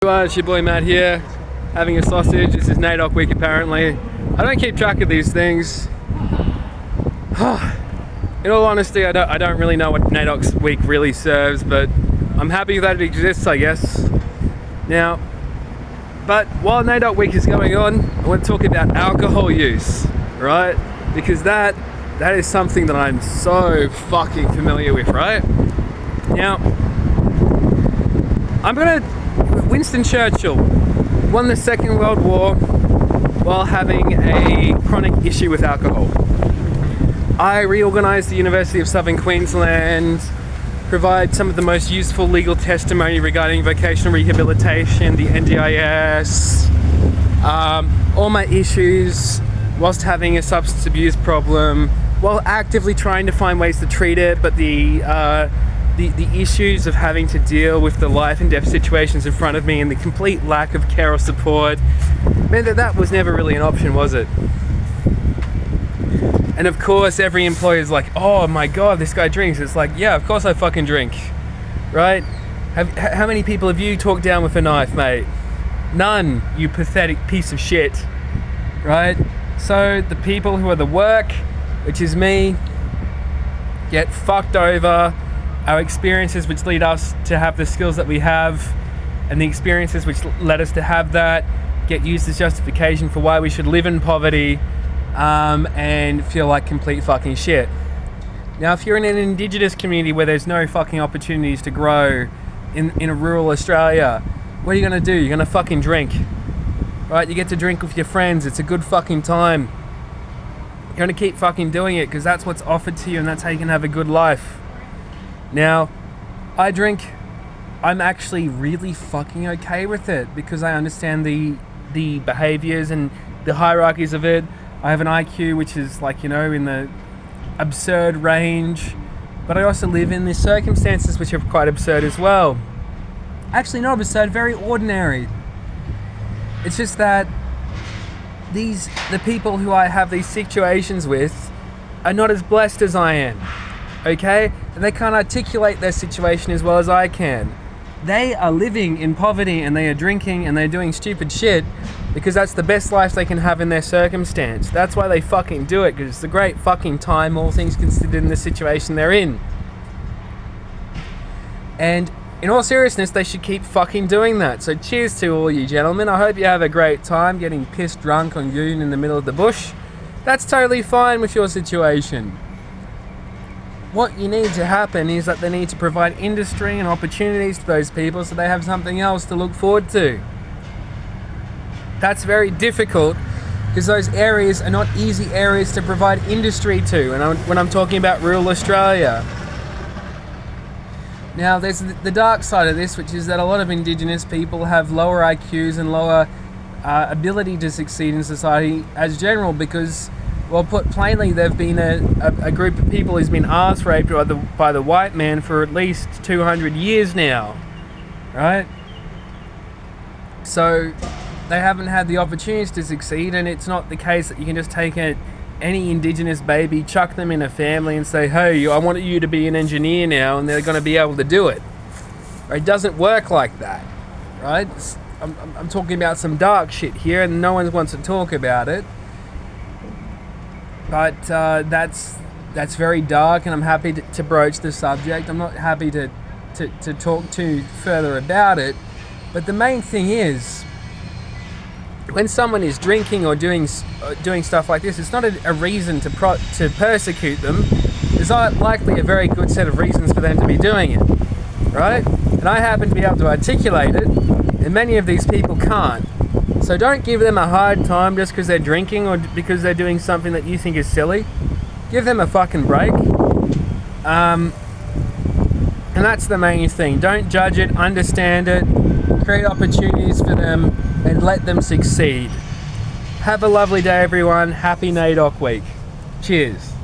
It's your boy Matt here, having a sausage. This is NAIDOC week apparently. I don't keep track of these things. In all honesty, I don't really know what NAIDOC's week really serves, but I'm happy that it exists, I guess. Now, but while NAIDOC week is going on, I want to talk about alcohol use, right? Because that is something that I'm so fucking familiar with, right? Now, Winston Churchill won the Second World War while having a chronic issue with alcohol. I reorganised the University of Southern Queensland, provide some of the most useful legal testimony regarding vocational rehabilitation, the NDIS, all my issues whilst having a substance abuse problem, while actively trying to find ways to treat it, but the issues of having to deal with the life and death situations in front of me and the complete lack of care or support meant that was never really an option, was it? And of course, every employer is like, oh my god, this guy drinks. It's like, yeah, of course I fucking drink, right? How many people have you talked down with a knife, mate? None, you pathetic piece of shit, right? So the people who are the work, which is me, get fucked over. Our experiences which lead us to have the skills that we have, and the experiences which led us to have that, get used as justification for why we should live in poverty and feel like complete fucking shit. Now, if you're in an Indigenous community where there's no fucking opportunities to grow in a rural Australia, what are you gonna do? You're gonna fucking drink, right? You get to drink with your friends. It's a good fucking time. You're gonna keep fucking doing it because that's what's offered to you, and that's how you can have a good life. Now, I drink. I'm actually really fucking okay with it because I understand the behaviors and the hierarchies of it. I have an IQ which is like, in the absurd range, but I also live in these circumstances which are quite absurd as well. Actually, not absurd, very ordinary. It's just that the people who I have these situations with are not as blessed as I am. Okay? And they can't articulate their situation as well as I can. They are living in poverty and they are drinking and they're doing stupid shit because that's the best life they can have in their circumstance. That's why they fucking do it, because it's a great fucking time, all things considered, in the situation they're in. And in all seriousness, they should keep fucking doing that. So cheers to all you gentlemen. I hope you have a great time getting pissed drunk on goon in the middle of the bush. That's totally fine with your situation. What you need to happen is that they need to provide industry and opportunities to those people so they have something else to look forward to. That's very difficult because those areas are not easy areas to provide industry to, and when I'm talking about rural Australia. Now, there's the dark side of this, which is that a lot of Indigenous people have lower IQs and lower ability to succeed in society as general because, well, put plainly, they've been a group of people who's been arse raped by the white man for at least 200 years now, right? So they haven't had the opportunities to succeed, and it's not the case that you can just take any Indigenous baby, chuck them in a family and say, hey, I want you to be an engineer now, and they're going to be able to do it. It doesn't work like that, right? I'm talking about some dark shit here, and no one wants to talk about it. But that's very dark, and I'm happy to broach the subject. I'm not happy to talk too further about it. But the main thing is, when someone is drinking or doing stuff like this, it's not a reason to persecute them. There's likely a very good set of reasons for them to be doing it, right? And I happen to be able to articulate it, and many of these people can't. So don't give them a hard time just because they're drinking or because they're doing something that you think is silly. Give them a fucking break. And that's the main thing. Don't judge it, understand it, create opportunities for them, and let them succeed. Have a lovely day, everyone. Happy NAIDOC week. Cheers.